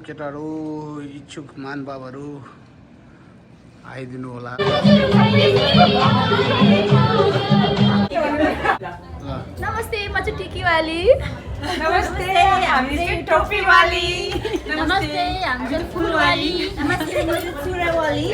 केटाहरू इच्छुक महानुभावहरू आइदिनु होला। नमस्ते, म चाहिँ टिकी वाली। नमस्ते, हामी चाहिँ टोपी वाली। नमस्ते, हामी चाहिँ फुल वाली। नमस्ते, म चाहिँ चुरा वाली।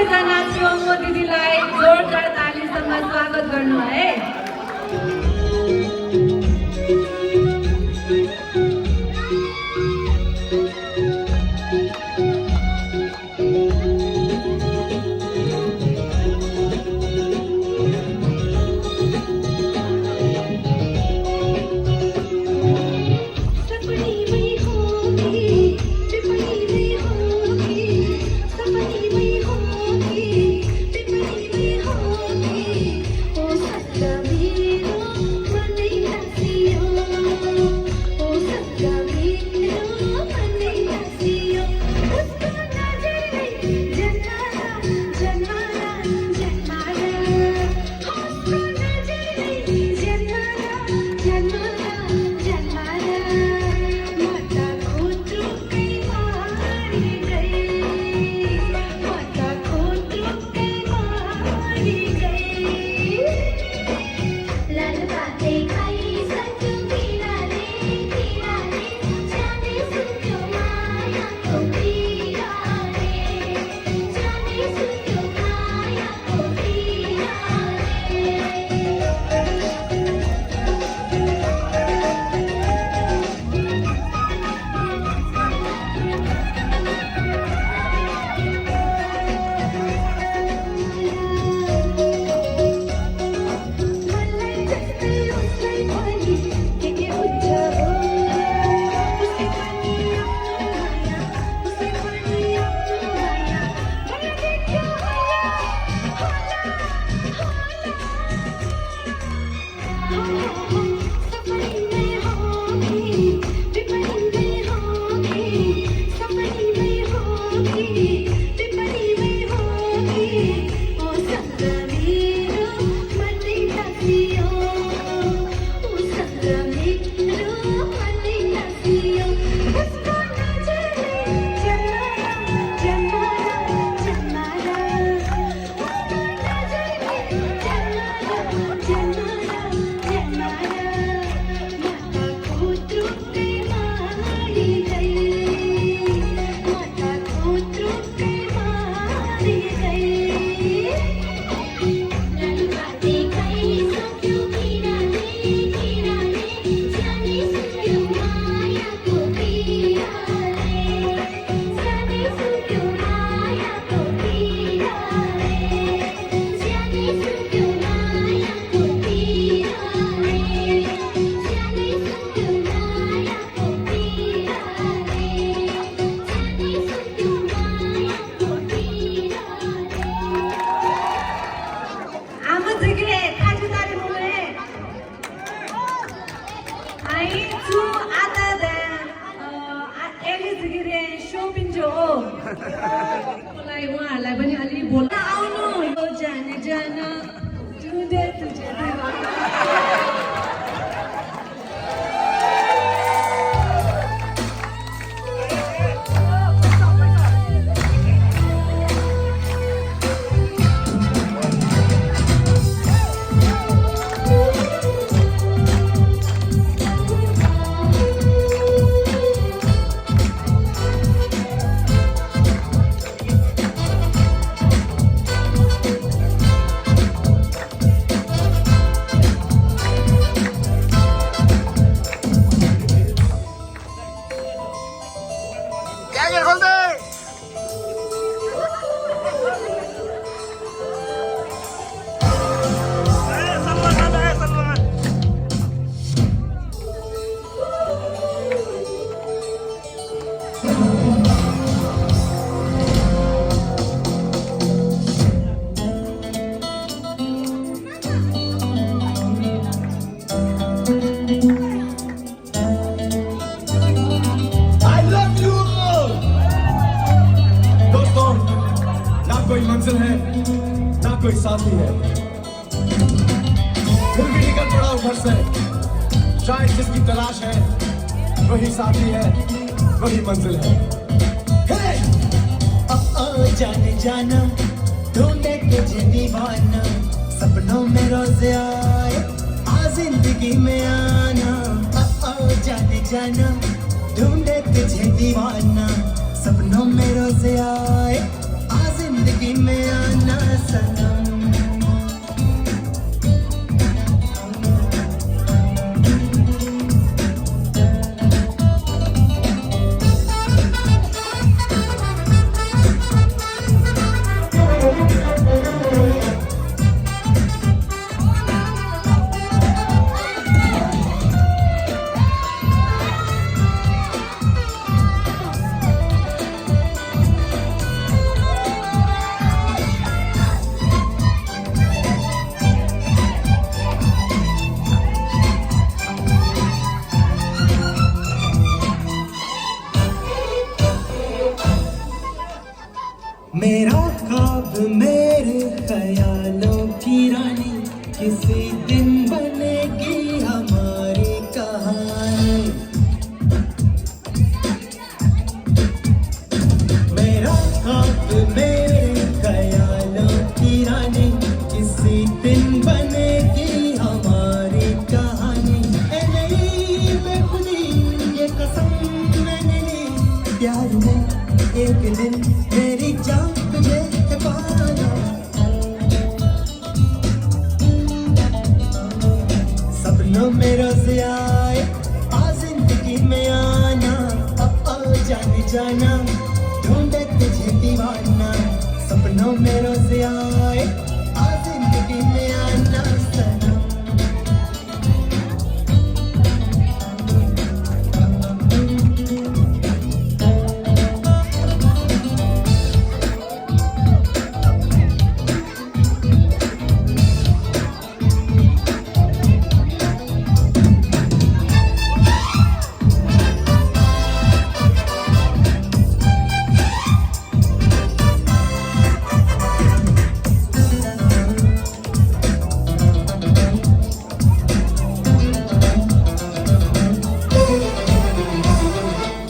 सबैजना शिवमो दिदीलाई जोरदार तालीसँग स्वागत गर्नु है। उहाँहरूलाई पनि अलि बोल्न आउनु जाने जान तुझे तुझे कोई मंजिल है ना कोई साथी है, फिर भी निकल पड़ा हूं घर से। शायद जिसकी तलाश है वही साथी है, वही मंजिल है। जाने जाना ढूंढे तुझे दीवाना, सपनों में रोज आए आ जिंदगी में आना। जाने जाना ढूंढे तुझे दीवाना, सपनों में रोज आए आ जिंदगी में मेरा ख्वाब मेरे ख्यालों की रानी, किसी दिन बनेगी हमारी कहानी। मेरा ख्वाब मेरे ख्यालों की रानी, किसी दिन बनेगी हमारी कहानी। ए नहीं बेखुदी ये कसम मैंने ली, प्यार में एक दिन मेरी जान तुझे है पाना। सपनों में रोज आए आ जिंदगी में आना, जाने जाना ढूंढे तुझे दीवाना। सपनों में रोज आए आ जिंदगी में आना सनम।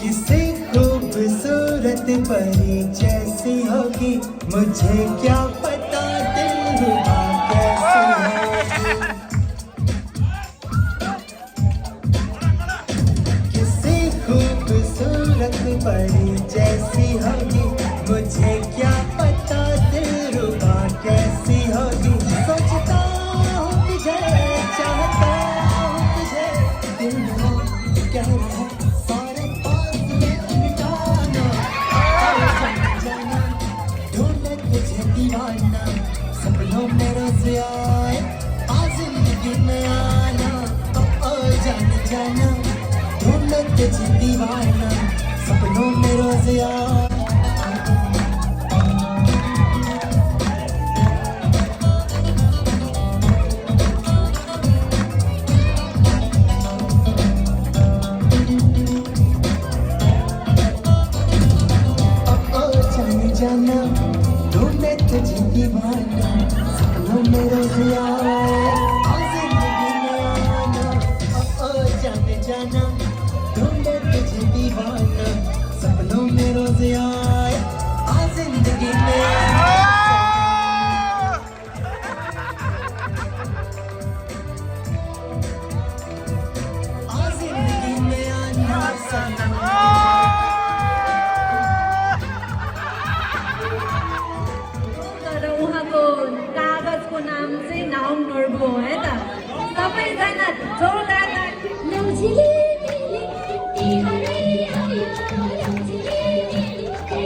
किसी खूबसूरत परी जैसी होगी, मुझे क्या पता दिलरुबा कैसी होगी। किसी खूबसूरत परी जैसी होगी, मुझे क्या पता दिलरुबा कैसी होगी। सोचता हूँ तुझे, चाहता हूँ तुझे, दिल में कह रहा सारे फासले मिटाना। जाना ढूंढे तुझे दीवाना, सपनों में रोज आए आ जिंदगी में आना। जाने जाना ढूंढे तुझे दीवाना, सपनों में रोज आए। जाने जाना ढूंढे तुझे दीवाना, सपनों में रोज आए आ जिंदगी में आना। जाने जाना ढूंढे तुझे दीवाना, सपनों में रोज आए आ जिंदगी में आना। आ जिंदगी में आना सनम। तर उहाँको कागजको नाम चाहिँ नाउङ नोर्बो हो है त। सबैजना जोरदार लौजिले मेले ती हरे आयो लौजिले मेले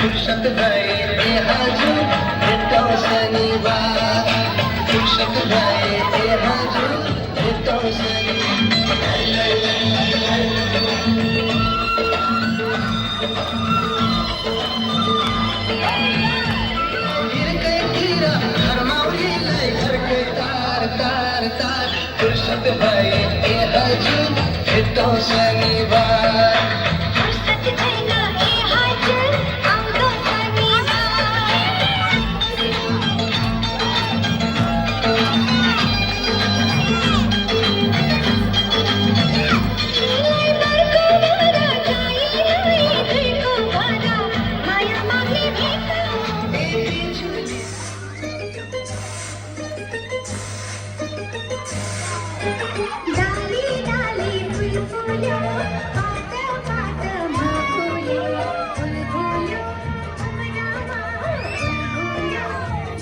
फुर्सत भए हजुर भेटौँ शनिबार फुर्सद भए ए हजुर भेटौँछन् हिर्कैतिर घरमाउलीलाई घरकै तार तार तार फुर्सद भए ए हजुर भेटौँ शनिबार फुर्सद छैन ए हजुर आउँदो डाली डाली फुल फुल्यो पात पातमा फुल्यो फुल फुल्यो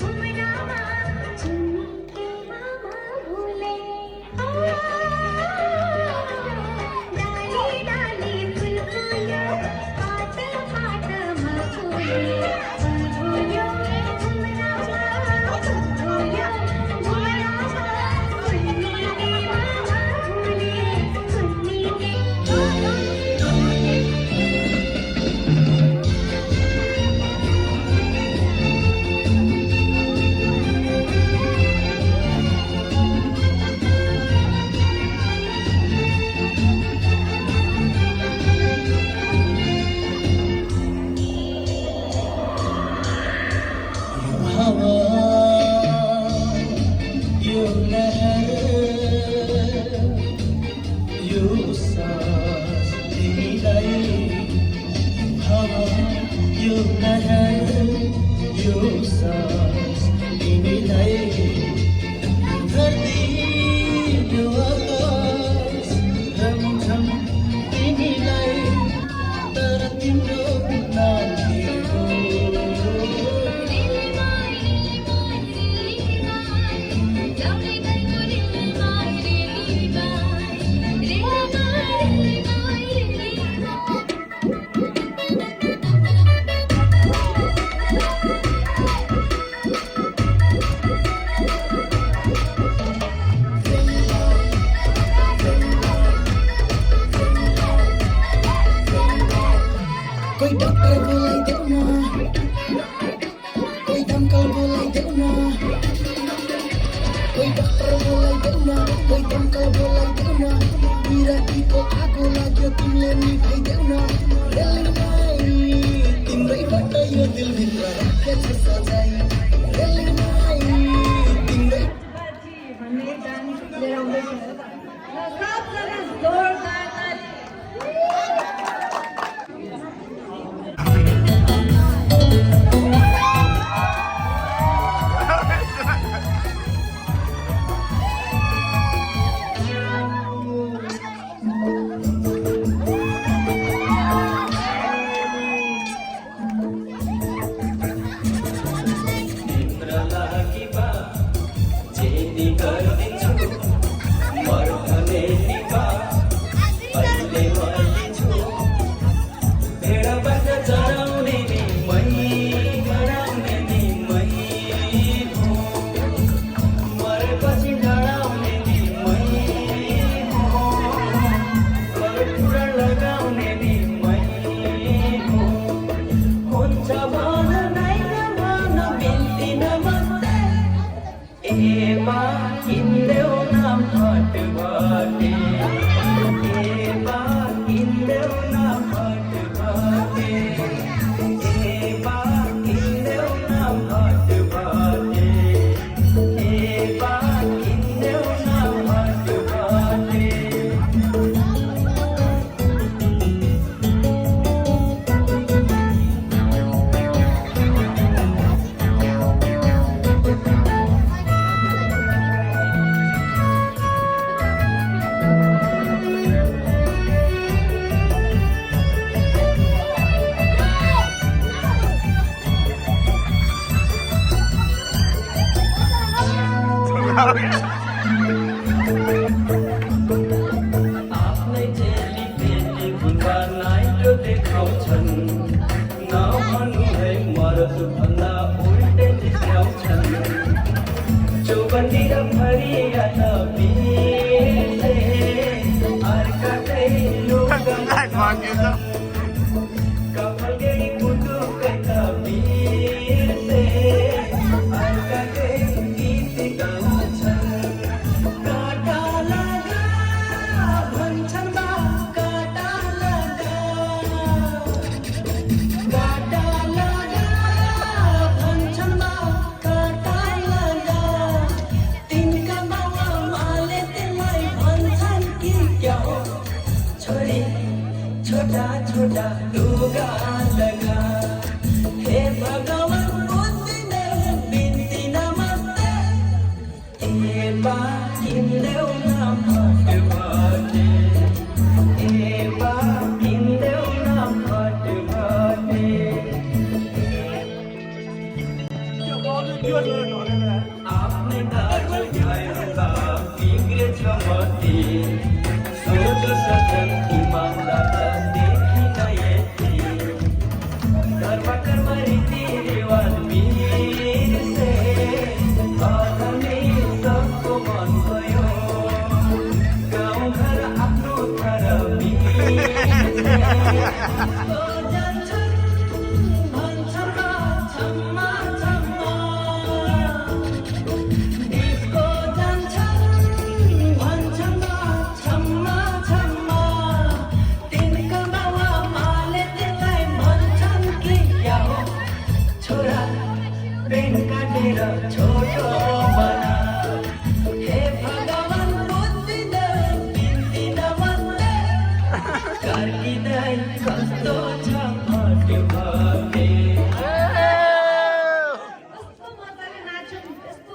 उमरामा चुन्नीके मामा भुले डाली डाली फुल फुल्यो पात पातमा फुल्यो फुल फुल्यो उमरामा फुल्यो उमरामा चुन्नीके मामा भुले चुन्नीके हवा यो लहर यो सास तिमीलाई हवा यो लहर यो सास तिमीलाई धरती यो आकाश रमझम तिमीलाई तर तिम्रो नाम के हो कोई डॉक्टर बोलाइदेऊ न कोई दमकल बोलाइदेऊ न कोई डॉक्टर बोलाइदेऊ न कोई दमकल बोलाइदेऊ न बिरातीको आगो लाग्यो तिमीले निभाइदेऊ न रेलिङलाई तिम्रैबाट यो दिलभित्र राखेछ सजाई रेलिङलाई तिम्रै भन्ने गान लिएर आउँदैछ र सबजना जोरदार ताली तिम्रा लागि बा जेनी गरिदिन्छु मर्खने बा अहिले मैले छु भेडाबाट चराउने नि मै गराउने नि मै हो मरेपछि डराउने नि मै हो कुरा लगाउने नि मै हो हुन्छ भन नै नभन बिन्ती नमात्रै ए बा किन्देऊ न फटफटे ए बा किन्देऊ न फटफटे ए बा किन्देऊ न फटफटे ए बा किन्देऊ न फटफटे आफ्नै चेली बेली गुन्डा नाइटो देखाउँछन् नभन्नु है मरद भन्दा उल्टे देखाउँछन् चौबन्दी र फरिया त बिर्से अर्काकै लुगा कपाल गेडी पुटुकै त बिर्से अर्काकै गीत गाउँछन् काटा लगा भन्छन् बा काटा लगा काटा लगा भन्छन् बा काटा लगा तिनका बाबा माले त्यसलाई भन्छन् कि क्या हो छोरी छोटा छोटा लुगा लगा हे भगवान बुझ्दिने बिन्ती नमस्ते ए बा किन्देऊ न फट फटे ए बा किन्देऊ न फट फटे आफ्नै दाजु भाइहरूका बिग्रेछ मती सोच सजन इमानदार देखिन यति कर्म रीति रिवाज बिर्से अधमै सबको मन भयो गाउँघर आफ्नो थर बिर्से जान्छन् भन्छन् छम्मा छम्मा डिस्को जान्छन् भन्छन् छम्मा छम्मा तिनका बाबा माले त्यसलाई भन्छन् कि क्या हो छोरा पेन काटेर छोटो बना हे भगवान बुझ्दिन बिन्ती नमस्ते कार्किँदै कस्तो छ फट फटे कस्तो मजाले नाच्छन् यस्तो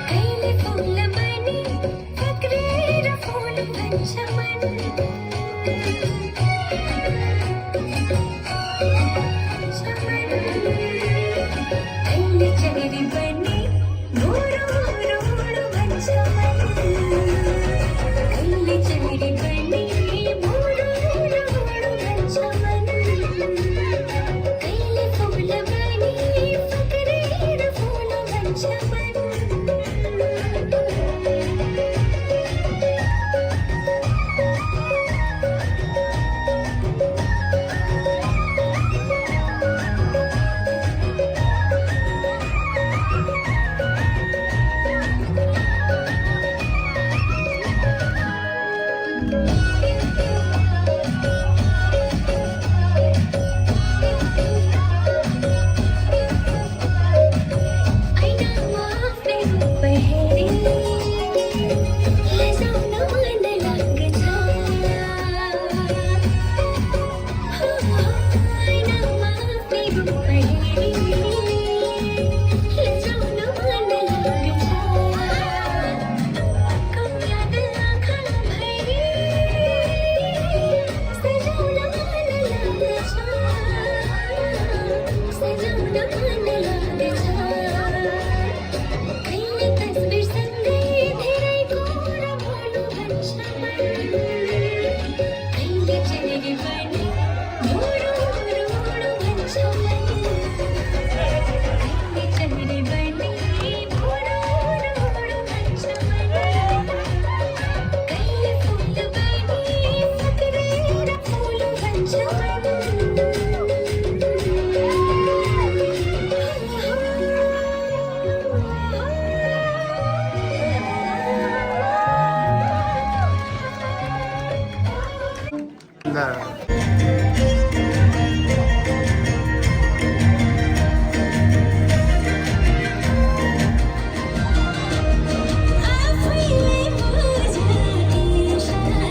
कहिले फुल बनी फक्रेर फुल भन्छ मन कहिले चरी बनी रोडो रोडो भन्छ मन कहिले चरी बनी रोडो रोडो भन्छ मन कहिले फुल बनी फक्रेर फुल भन्छ मन ऐनामा आफ्नै रूप हेरी लजाउन मन लाग्छ ऐनामा आफ्नै रूप हेरी लजाउन मन लाग्छ कम याद आँखा भरी सजाउन मन लाग्छ सजाउन मन लाग्छ कहिले तस्बिर सँगै धेरैको रमाउनु भन्छ मन कहिले चेरी बनी रोडो रोडो भन्छ मन कहिले चेरी बनी रोडो रोडो भन्छ मन कहिले फुल बनी फक्रेर फुल भन्छ आफैले बुझ्ने इशारा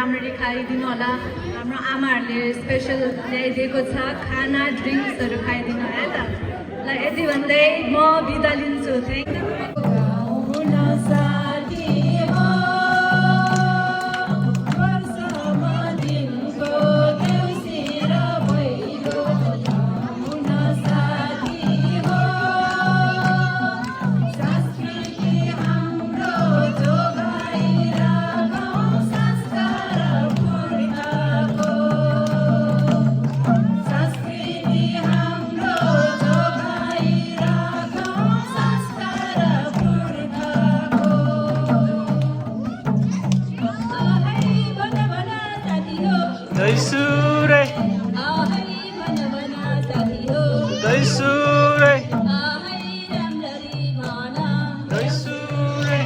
राम्ररी खाइदिनु होला हाम्रो आमाहरूले स्पेसल ल्याइदिएको छ खाना ड्रिङ्क्सहरू खाइदिनु है त ल यति भन्दै म बिदा लिन्छु Daisure, daisure, daisure,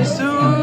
Hãy subscribe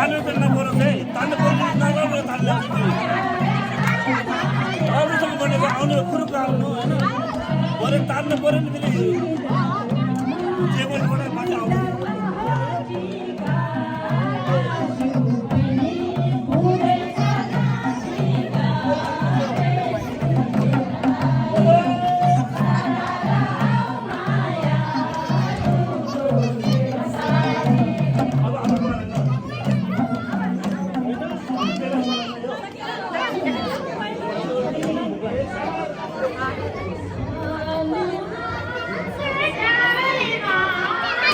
cho kênh Ghiền Mì Gõ để không bỏ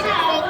lỡ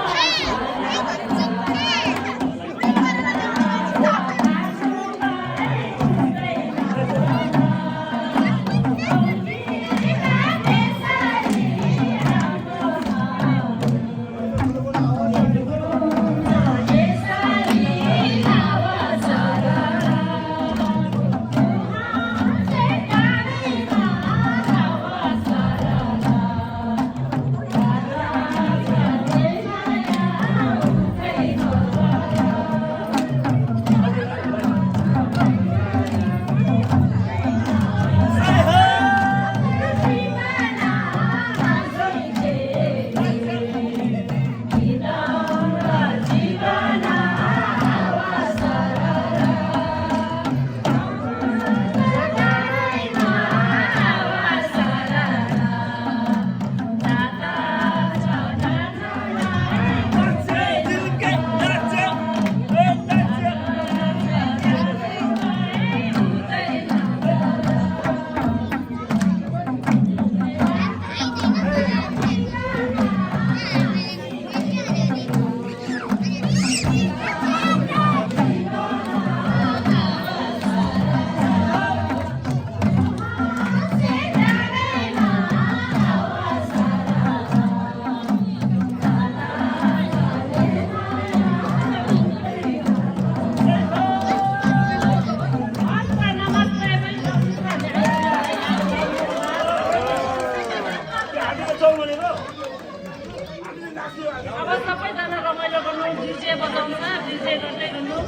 DJ बजाउँछ डिजे गर्दै गर्नु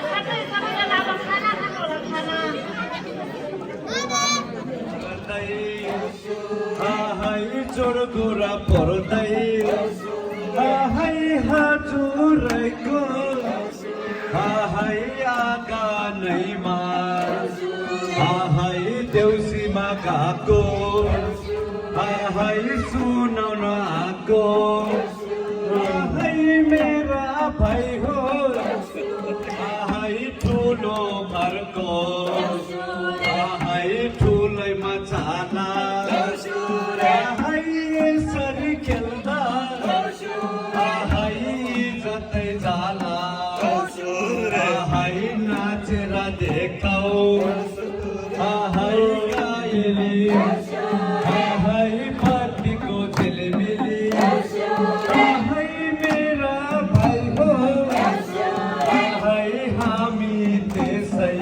साथै सबैजना अब खाना खानु होला खाना हाय जोड गोरा पर्दै हाय हजुरको हाय आँगनैमा हाय देउसीमा गएको हाय सुनाउन आएको हाय मेरा भाइ हो हाय ठुलो घरको हाय ठुलैमा छाना हाय यसरी खेल्दा हाय जतै जाला हाय नाचेर देखाऊ हाय गायली हाय पार्टीको झिलिमिली हाय मेरा भाइ हो हाय हामी त्यसै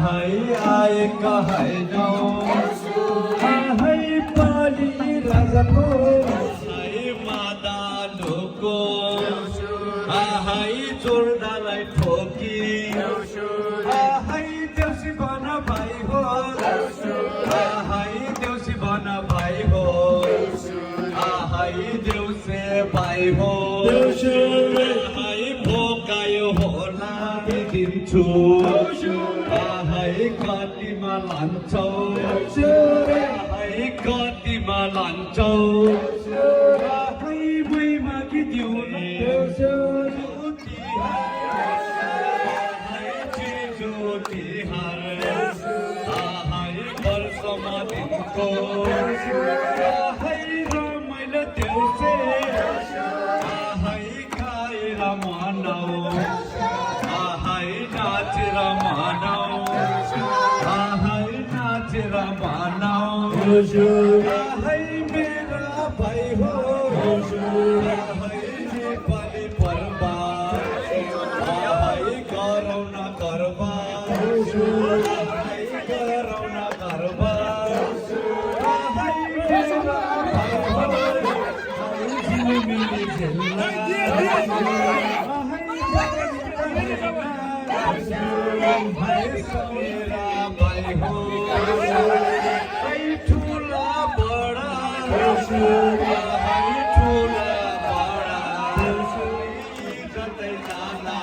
हाय आएका हैनौ हाय पाली राजाको हाय मादालुको हाय जोर्दालाई ठोकी हाय देउसी बन भाइ हो हाय देउसी बन भाइ हो हाय देउसे भाइ हो हाय भोकायो होला दिन्छु हाय कतिमा लान्छौ हाय कतिमा लान्छौ हाय मै मागिदिउ ज्योति हार हाय वर्षमा दिनको हाय रमाइलो देउसे हाय गाएर मनाऊ हाय नाचेर मनाऊ हाय नाचेर मनाऊ हाय मेरा भाइ हो हाय नेपाली पर्वा हाय गरौ न गरबा हाय गरौ न गरबा हाय मेरा भाइ हो हाय झिलिमिली झेल्ला हाय मेरा भाइ हो हाय ठुला बडा हाय ठुला बडा जतै जाला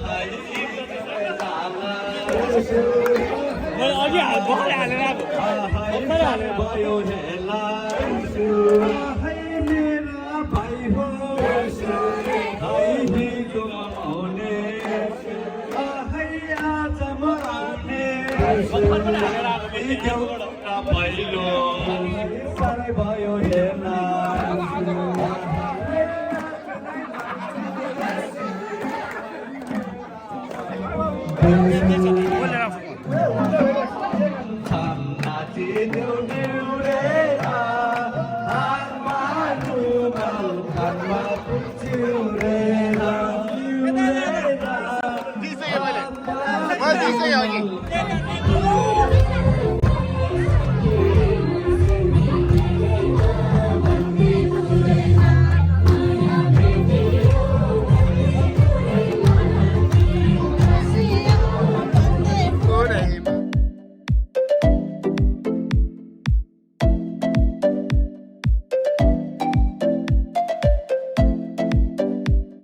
हाय जतै जाला अघि हालेर हाय भयो हेला हाय मेरा भाइ हो हाय हिजो आउने हाय आज म आउने एउटा पहिलो साह्रै भयो हेर्न नाचिदेऊ